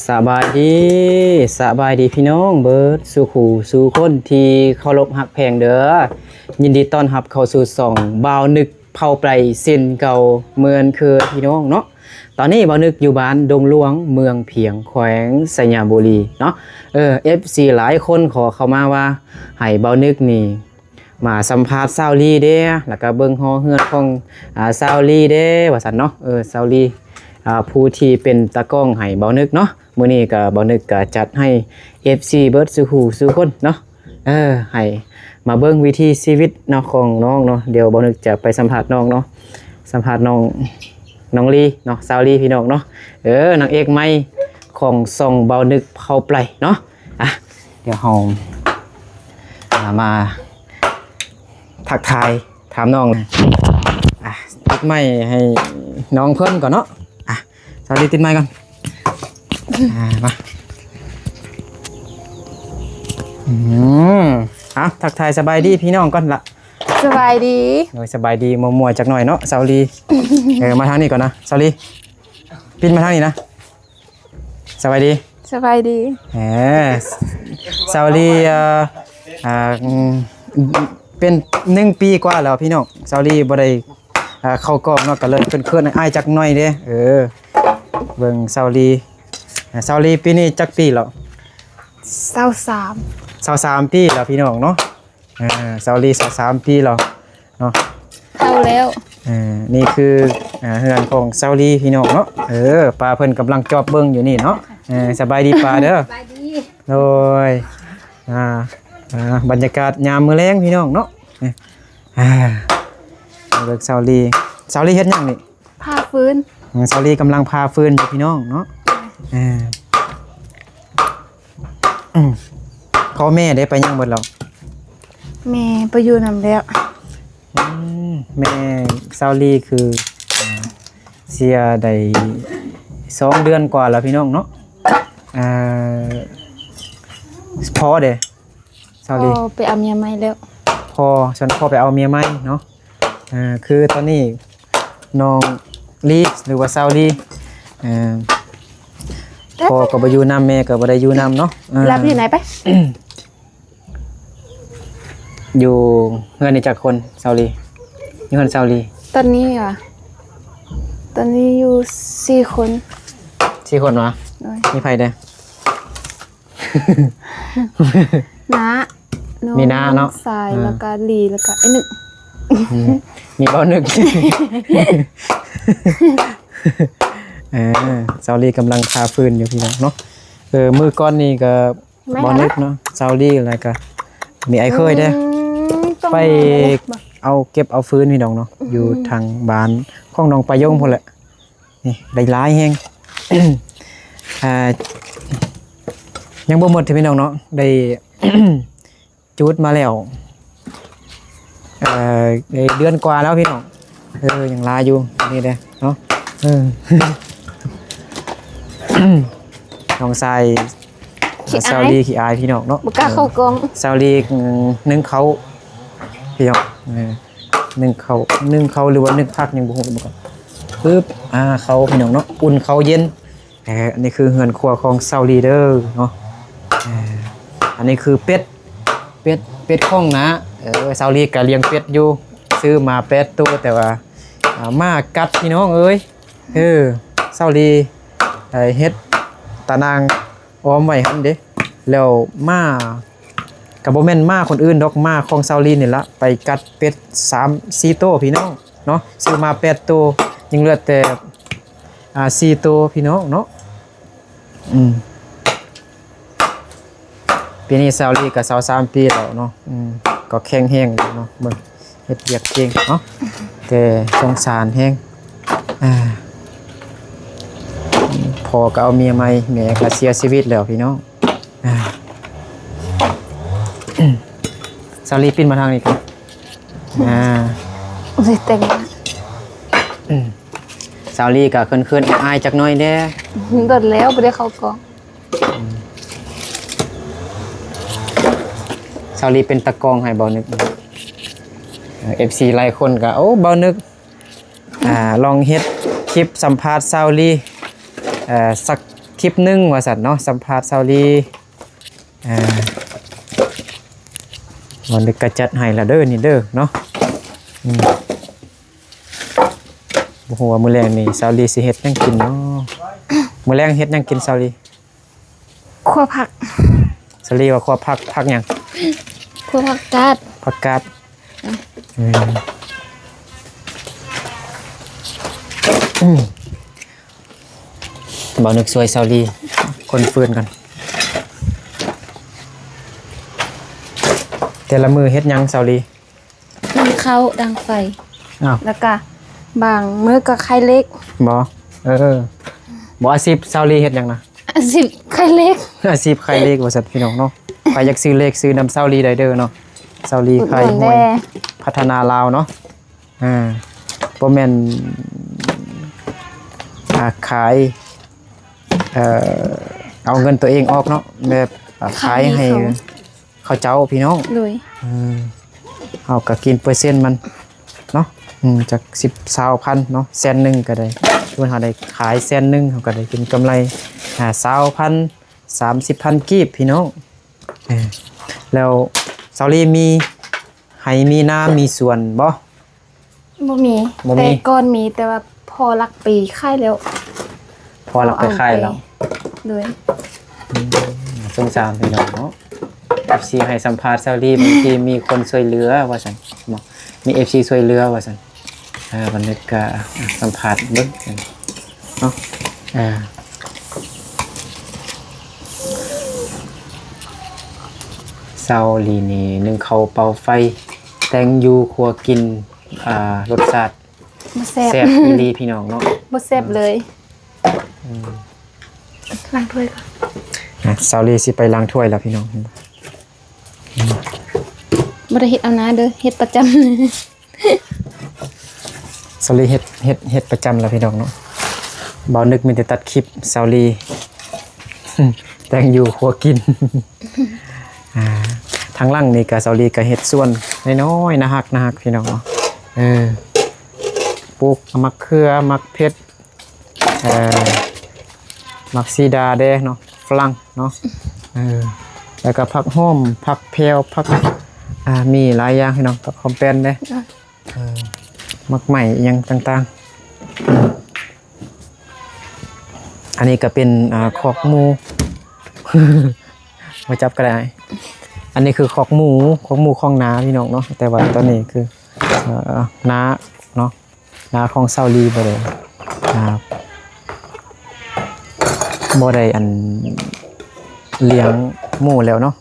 สบายดีพี่น้องเบิร์ดสู่ขู่สู่คนที่เคารพฮักแพงเด้อยินดีต้อนรับเข้าสู่ส่องบ่าวนึกเผาไปเส้นเก่าเมือนคือพี่น้องเนาะตอนนี้บ่าวนึกอยู่บ้านดงหลวงเมืองเพียงแขวงสยามบุรีเนาะFC หลายคนขอเข้ามาว่าให้บ่าวนึกนี่มาสัมภาษณ์ซาวลีเด้แล้วก็เบิ่งฮอเฮือนของซาวลีเด้ว่าซั่นเนาะซาวลีผู้ที่เป็นตากล้องให้บ่าวนึกเนาะมื้อนี้ก็บ่าวนึกก็จัดให้ FC เบิดสู่หูสู่คนเนาะให้มาเบิ่งวิถีชีวิตเนาะของน้องเนาะเดี๋ยวบ่าวนึกจะไปสัมภาษณ์น้องเนาะสัมภาษณ์น้องลีเนาะซาวลีพี่น้องเนาะนางเอกใหม่ของส่องบ่าวนึกเผาไพรเนาะเดี๋ยวเฮามาทักทายถามน้องติดไม้ให้น้องเพิ่นก่อนเนาะสวัสดีติดไม้ก่อนมาทักทายสบายดีพี่น้องก่อนละสบายดีสบายดีมัวๆจักหน่อยเนาะสาวลีมาทางนี้ก่อนนะสาวลีปินมาทางนี้นะสบายดีสาวลีเป็น1 ปีกว่าแล้วพี่น้องซาวลีบ่ได้เข้ากล้องเนาะก็เลยเพิ่นๆอ้ายจักหน่อยเด้เบิ่งซาวลีปีนี้จักปีแล้ว23ปีแล้วพี่น้องเนาะซาวลี23ปีแล้วเนาะเข้าแล้วนี่คือเฮือนของซาวลีพี่น้องเนาะปลาเพิ่นกำลังจอบเบิ่งอยู่นี่เนาะสบายดีปลาเด้อสบายดีโดยบรรยากาศยามมื้อแลงพี่น้องเนาะเลิกซาวลีเฮ็ดหยังนี่พาฟื้นซาวลีกำลังพาฟื้นอยู่พี่น้องเนาะพ่อแม่ได้ไปยังเบิดแล้วแม่ไปอยู่นำแล้วแม่ซาวลีคือเสียได้2 เดือนกว่าแล้วพี่น้องเนาะพอเด้ซาวลีไปเอาเมียใหม่แล้วฉันพ่อไปเอาเมียใหม่เนาะคือตอนนี้น้องลีหรือว่าซาวลีพ่อก็บ่อยู่นำแม่ก็บ่ได้อยู่นำเนาะรับอยู่ไหนไป อยู่เฮือนนี่จักคนซาวลีอยู่เฮือนซาวลีตอนนี้อยู่4 คนวะมีไผเด้น้ามีน้าเนาะสายแล้วก็ลีแล้วก็ไอ้หนึ่งมีบ่นึกซาวลีกำลังพาฟืนอยู่พี่น้องเนาะมือก้อนนี่ก็บ่นึกเนาะซาวลีอะไรก็มีไอ้เคยเด้ไปเอาเก็บเอาฟืนพี่น้องเนาะอยู่ทางบ้านของน้องปายงพุ่นแหละนี่ได้หลายแฮงยังบ่หมดพี่น้องเนาะได้จุดมาแล้วเดือนกว่าแล้วพี่น้องยังลาอยู่นี่เด้เนาะน้องทรายซาวลีขี้อายพี่น้องเนาะบ่กล้าเข้ากล้องซาวลีนึ่งเขาพี่น้องนึ่งเขาหรือว่านึ่งผักยังบ่ฮู้บ่กันปึ๊บเขาพี่น้องเนาะอุ่นเขาเย็นอันนี้คือเฮือนครัวของซาวลีเด้อเนาะอันนี้คือเป็ดข้องนะซาวลีก็เลี้ยงเป็ดอยู่ซื้อมา8 ตัวแต่ว่ามากัดพี่น้องเอ้ยซาวลีเฮ็ดตานางอ้อมไว้หั่นเด้แล้วมาก็บ่แม่นมาคนอื่นดอกมาของซาวลีนี่ล่ะไปกัดเป็ด3-4 ตัวพี่น้องเนาะซื้อมา8 ตัวยังเหลือแต่4 ตัวพี่น้องเนาะปีนี้ซาวลีก็23 ปีแล้วเนาะก็แข็งแรงอยู่เนาะเบิ่งเฮ็ดเวียกเก่งเนาะแต่สงสารแฮงพ่อก็เอาเมียใหม่แม่ก็เสียชีวิตแล้วพี่น้องซาวลีปินมาทางนี้กันสิแต่งซาวลีก็เขินๆอายจักหน่อยเด้โดดแล้วบ่ได้เข้ากล้องซาวลีเป็นตะกองให้บ่นึกFC หลายคนก็บ่นึกลองเฮ็ดคลิปสัมภาษณ์ซาวลีสักค ลิปหนึงว่าซั่นเนาะสัมภาษณ์ซาวลีวันนี้ก็จัดให้ละเด้อนี่เด้อเนาะบ่ฮู้ว่ามื้อแลงนี่ซาวลีสิเฮ็ดหยังกินเนาะมื้อแลงเฮ็ดหยังกินซาวลี คั่วผัก ซาวลีว่าขอพักหยัง คั่วผักกาด ผักกาดบ่นึกสวยซาวลีคนฟืนกันแต่ละมือเฮ็ดหยังซาวลี นึ่งข้าวดังไฟ อ้าว แล้วก็บางมื้อก็ไข่เล็ก บ่บ่อาชีพซาวลีเฮ็ดหยังนะ 10ไข่เล็ก อาชีพขายเลขว่าซั่นพี่น้องเนาะใครอยากซื้อเลขซื้อนำซาวลีได้เด้อเนาะซาวลีขายห้วยพัฒนาลาวเนาะบ่แม่นขายเอาเงินตัวเองออกเนาะแบบขายให้เขาเจ้าพี่น้อง เลย เฮาก็กินเปอร์เซ็นต์มันเนาะจาก10,000เนาะแสนนึงก็ได้ส่วนเฮาได้ขายแสนนึงเฮาก็ได้กินกำไร20,000 30,000กีบพี่น้องแล้วซาวลีมีให้มีนามีสวนบ่ บ่มีแต่ก่อนมีแต่ว่าพอหลักปีค่ายแล้ว พอเราไปขายแล้ว เลย สงสารพี่น้องเนาะ FC ให้สัมภาษณ์ซาวลีบางทีมีคนช่วยเหลือว่าซั่นบ่มี FC ช่วยเหลือว่าซั่นวันนี้ก็สัมภาษณ์เบิ่งเนาะซาวลีนี่นึ่งข้าวเป่าไฟแต่งอยู่ครัวกินรสชาติ บ่แซ่บ แซ่บอีหลีพี่น้องเนาะ บ่แซ่บเลยล้างถ้วยก่อน ซาวลีสิไปล้างถ้วยแล้วพี่น้อง บ่ได้เฮ็ดเอานะเด้อเฮ็ดประจำ ซาวลีเฮ็ดประจำแล้วพี่น้องเนาะบ่นึกมีแต่ตัดคลิปซาวลี แต่งอยู่ครัวกิน ทางล่างนี่ก็ซาวลีก็เฮ็ดส่วนน้อยๆนะฮักพี่น้องเนาะปลูกมะเขือมะเผ็ดมักซีดาเด้เนาะฝรั่งเนาะแล้วก็ผักหอมผักแพรวผักมีหลายอย่างพี่น้องผักหอมแป้นเด้มักใหม่อยังต่างๆอันนี้ก็เป็นคอกหมู มาจับก็ได้อันนี้คือคอกหมูของนาพี่น้องเนาะแต่ว่าตอนนี้คือนาเนาะนาของซาวลีบ่ได้บ่ได้อันเลี้ยงหมูแล้วเนาะ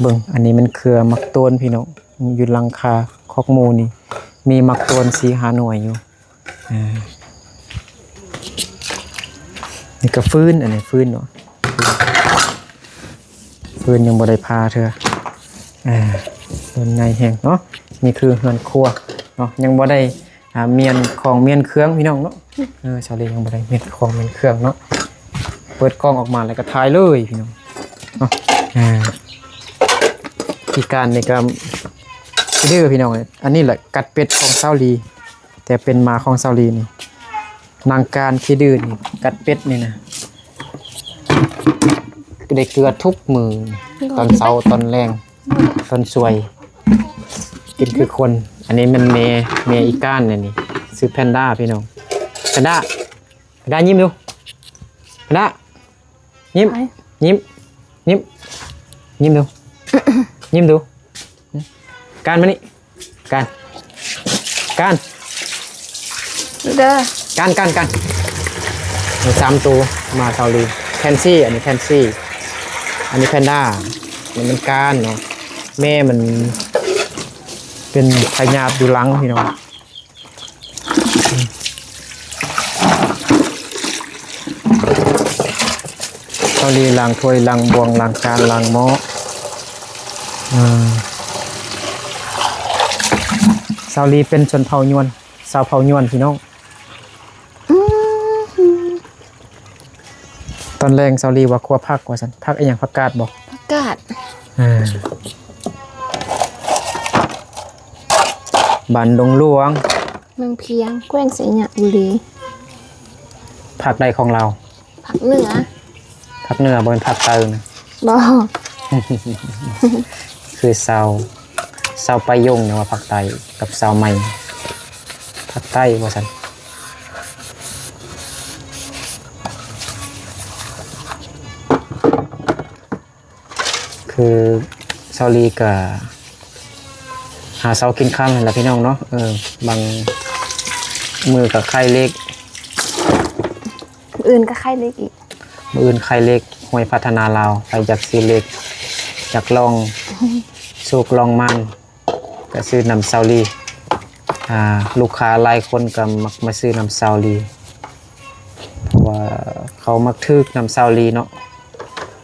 เบิ่งอันนี้มันเครือมักโตนพี่น้องอยู่หลังคาคอกหมูนี่มีมักโตน4-5หน่วยอยู่นี่ก็ฟื้นอันนี้ฟื้นเนาะฟื้นยังบ่ได้พาเธอต้นใหญ่แห้งเนาะนี่คือเฮือนครัวเนาะยังบ่ได้เมียนของเมียนเครื่องพี่น้องเนาะชาวเลยังบ่ได้เมียนของเมียนเครื่องเนาะเปิดกล้องออกมาแล้วก็ถ่ายเลยพี่น้องเนาะที่การในการดื้อพี่น้องอันนี้แหละกัดเป็ดของซาวลีแต่เป็นมาของซาวลีนี่นางการที่ดื้อนี่กัดเป็ดนี่นะได้เกลือทุกมือตอนเช้าตอนแรงตอนสวยกินคือคนอันนี้มันเมอีก้านนี่ซื้อแพนด้าพี่น้องแพนด้ายิ้มดูแพนด้ายิ้มดูยิ้มดูการมานี่การเด้อการมี3ตัวมาซาวลีแพนซี่อันนี้แพนซี่อันนี้แพนด้ามันก้านเนาะแม่มันเป็นพญาดูลังพี่น้องซาวลีล้างถ้วยล้างบวงล้างจานล้างหม้อซาวลีเป็นชนเผ่ายวนชาวเผ่ายวนพี่น้องตอนแรงซาวลีว่าครัวผักว่าซั่นผักอีหยังผักกาดบ่ผักกาดบ้านดงหลวงเมืองเพียงแขวงศรีหะบุรีผักใดของเราผักเหนือ เหนือบ่เป็นผักเตินะ บ่ คือเซาไปยงเนี่ยว่าผักไตกับเซาใหม่ผักไตว่าซั่นคือเซาลีกับหาเซากินข้ามนั่นแหละพี่น้องเนาะบางมือกับไข่เล็ก อื่นก็ไข่เล็กอีก มืออื่นไข่เล็กห้วยพัฒนาลาวไปจากซื้อเล็กจากลองโชคลองมันก็ซื้อนำเซาลีลูกค้าหลายคนก็มักมาซื้อนำเซาลีเพราะว่าเขามักทึกนำเซาลีเนาะ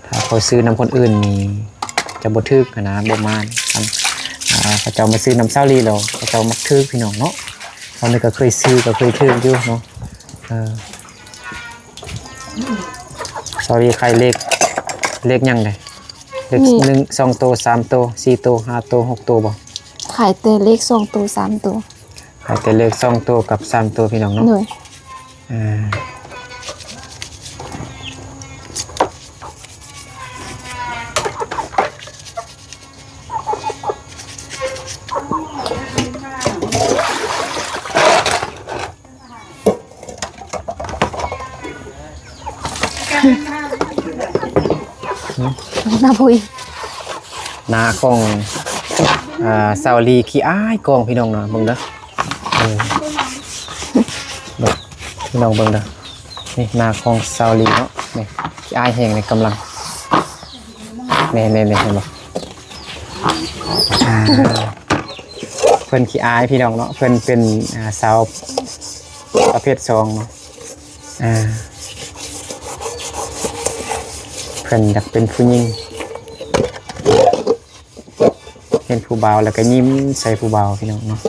ถ้าเขาซื้อนำคนอื่นนี่จะบ่ทึกนะบ่มานเขาเจ้ามาซื้อนำเซาลีแล้วเขาเจ้ามักทึกพี่น้องเนาะเขานี่ก็เคยซื้อก็เคยทึกอยู่เนาะเซาลีไข่เล็กยังไงเล็ก1 2 ตัว3 ตัว4 ตัว5 ตัว6 ตัวบ่ ขายแต่เลข2ตัว3ตัว ขายแต่เล็ก2 ตัวกับ3 ตัวพี่น้องเนาะ หน่อย น้าพุย นาของเซาลีขี้อ้ายกองพี่น้องเนาะเบิ่งเด้อเบิ่งพี่น้องเบิ่งเด้อนี่นาของเซาลีเนาะนี่ขี้อ้ายแห้งในกำลังนี่เห็นบ่เพิ่นขี้อ้ายพี่น้องเนาะเพิ่นเป็นสาวประเภท2เนาะเพิ่นอยากเป็นผู้หญิงเห็นผู้บ่าวแล้วก็ยิ้มใส่ผู้บ่าวพี่น้องเนาะ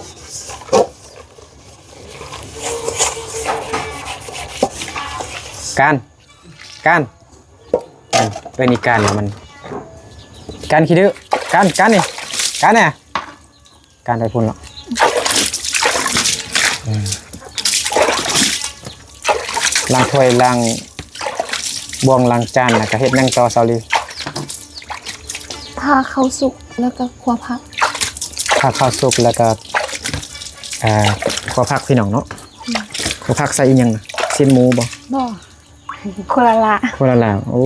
การเป็นอีการแล้วมันการคิดดื้อการนี่การเนี่ยการได้พุ่นหรอกล้างถ้วยล้างบ่วงล้างจานแล้วก็เฮ็ดนั่งต่อเซาลี พาเข้าสุกแล้วก็ครัวผัก ข้าวสุกแล้วก็ข้าวผักพี่น้องเนาะข้าวผักใส่อีหยังน่ะชิ้นหมูบ่ บ่คนละละ คนละโอ้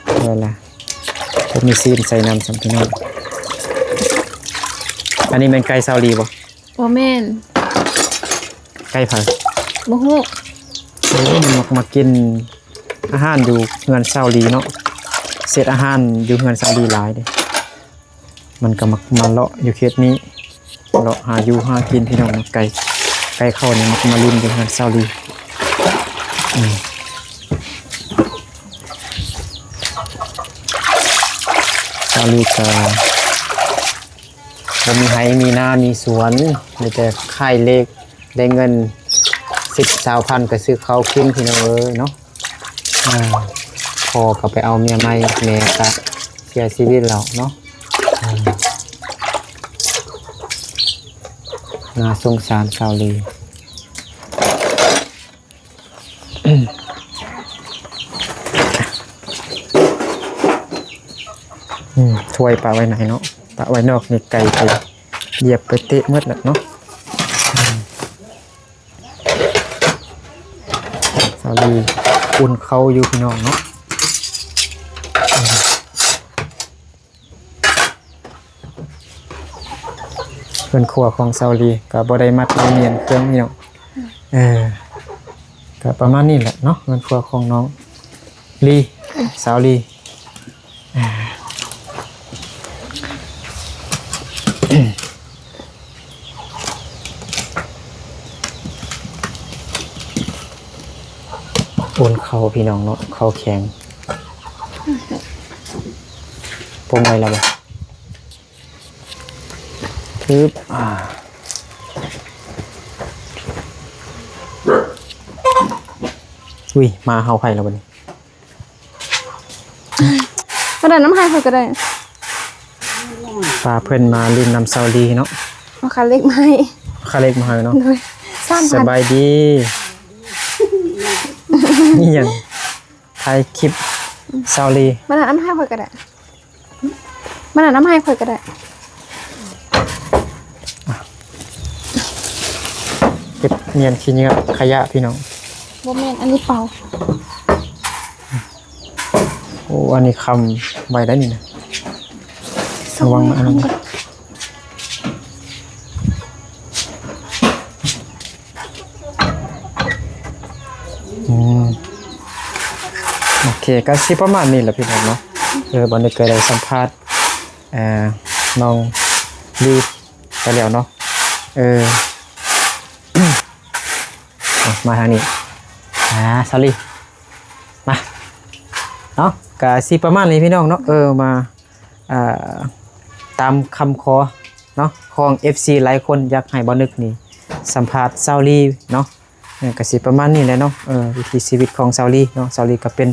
คนละก็มีซีนใส่น้ำสำพี่น้องอันนี้เป็นไก่ซาลีบ่ บ่แม่น ไก่เผา บ่ฮู้ โอ้มันมากินอาหารอยู่เฮือนซาลีเนาะเศษอาหารอยู่เฮือนซาลีหลายเด้มันก็มาเลาะอยู่เขตนี้เลาะหาอยู่หากินพี่น้องไก่เข้าเนี่ยมันมาลิ้นอยู่เฮือนซาลีซาลีก็บ่มีไห้มีนามีสวนมีแต่ขายเลขได้เงิน10-20,000ก็ซื้อข้าวกินพี่น้องเอ้ยเนาะพอก็ไปเอาเมียใหม่แม่ก็เสียชีวิตแล้วเนาะน่าสงสารซาลีถ้วยปะไว้ไหนเนาะปะไว้นอกนี่ไก่ไปเหยียบไปเตะหมดแล้วเนาะซาลีอุ่นเขาอยู่พี่น้องเนาะเพื่อนครัวของซาลีก็บ่ได้มัดเมียนเครื่องพี่น้องก็ประมาณนี้แหละเนาะเพื่อนครัวของน้องลีซาลีโอนเขาพี่น้องเนาะเขาแข็งปงไว้แล้วบ่ทึบอุ้ยมาเฮาไผ่แล้วบัดนี้ ก็ได้น้ำให้เขาก็ได้ ปลาเพิ่นมาลินน้ำเซาลีเนาะ เอาคันเล็กมาให้ คาเล็กมาให้เนาะ โดย สบายดีนี่ยังถ่ายคลิป ซาวลี มันอาบน้ำให้ข่อยก็ได้มันอาบน้ำให้ข่อยก็ได้ เก็บเนียนขี้เหงื่อขยะพี่น้อง บ่แม่นอันนี้เป่า โอ้อันนี้คำใบได้นี่นะระวังอันนั้นโอเคก็สิประมาณนี้แหละพี่น้องเนาะบันนี้เคยได้สัมภาษณ์น้องลีไปแล้วเนาะมาทางนี้สอรี่มาเนาะก็สิประมาณนี้พี่น้องเนาะมาตามคำขอเนาะของ FC หลายคนอยากให้บ่นึกนี่สัมภาษณ์ซาวลีเนาะก็สิประมาณนี้แหละเนาะวิถีชีวิตของซาวลีเนาะซาวลีก็เป็น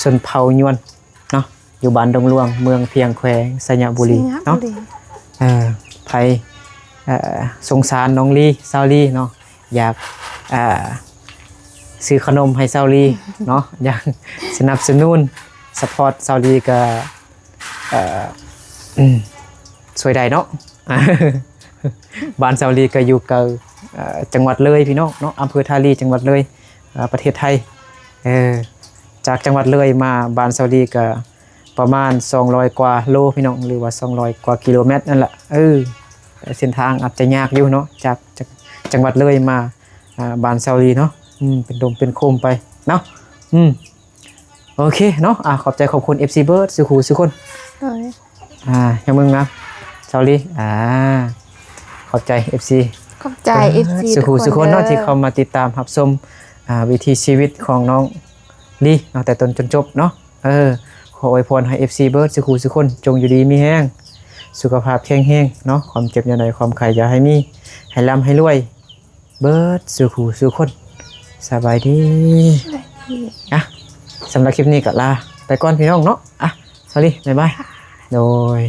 ชนเผ่ายวนเนาะอยู่บ้านดงหลวงเมืองเพียงแควสัญญบุรีเนาะไผสงสารน้องลีซาวลีเนาะอยากซื้อขนมให้ซาวลีเนาะอยากสนับสนุนซัพพอร์ตซาวลีก็สวยได้เนาะ บ้านซาวลีก็อยู่กับจังหวัดเลยพี่น้องเนาะอำเภอทาลีจังหวัดเลยประเทศไทยจากจังหวัดเลยมาบ้านซาวลีก็ประมาณ200กว่าโลพี่น้องหรือว่า200กว่ากิโลเมตรนั่นแหละเส้นทางอาจจะยากอยู่เนาะจากจังหวัดเลยมาบ้านซาวลีเนาะเป็นดมเป็นโคมไปเนาะโอเคเนาะขอบใจขอบคุณ FC Bird สุขูสุคนยังมึงนะซาวลีขอบใจ FC ขอบใจ FC สุขูสุคนเนาะที่เข้ามาติดตามรับชมวิถีชีวิตของน้องลีเนาะแต่ต้นจนจบเนาะขออวยพรให้ FC Bird สุขูสุคนจงอยู่ดีมีแห้งสุขภาพแข็งแรงเนาะความเจ็บอย่าใดความไข้อย่าให้มีให้ร่ำให้รวยเบิร์ดสุขูสุคนสบายดีสำหรับคลิปนี้ก็ลาไปก่อนพี่น้องเนาะสวัสดีบ๊ายบายโดย